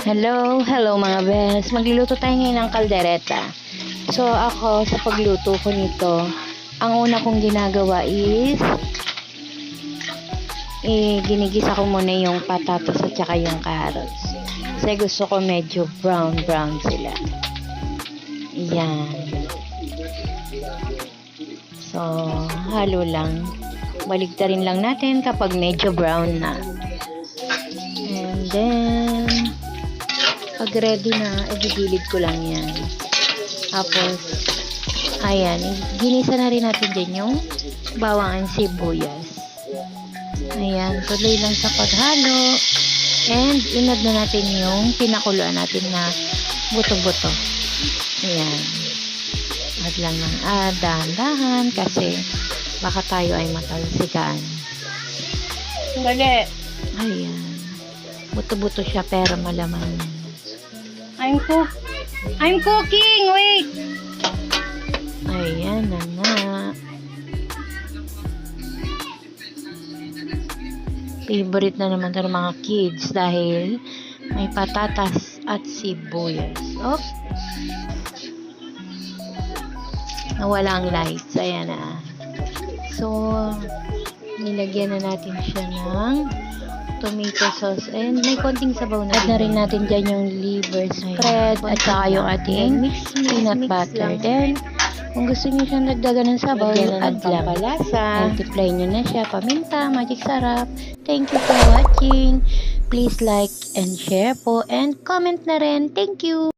Hello mga bes. Magluluto tayo ngayon ng kaldereta. So ako sa pagluto ko nito, ang una kong ginagawa is ginigisa ko muna yung patatas at saka yung carrots. Kasi gusto ko medyo brown sila. Yan. So halo lang. Baligtarin lang natin kapag medyo brown na. And then pag ready na, igigilid ko lang yan. Tapos, ayan, ginisa na rin natin din yung bawang and sibuyas. Ayan, tuloy lang sa paghalo. And, inad na natin yung pinakuluan natin na buto-buto. Ayan. Add lang ng dahan-dahan kasi baka tayo ay matalsikan. Gali. Ayan. Buto-buto siya pero malaman. I'm cooking. Wait. Ayan na nga. Favorite na naman ito ng mga kids dahil may patatas at sibuyas. Oh. Nawala ang lights. Ayan na. So, nilagyan na natin siya ng tomato sauce and may konting sabaw na. Add na rin natin dyan yung liver spread at saka yung ating peanut butter. Then, kung gusto niyo siyang dagdagan ng sabaw, add lang. Multiply nyo na siya. Paminta, magic sarap. Thank you for watching. Please like and share po and comment na rin. Thank you!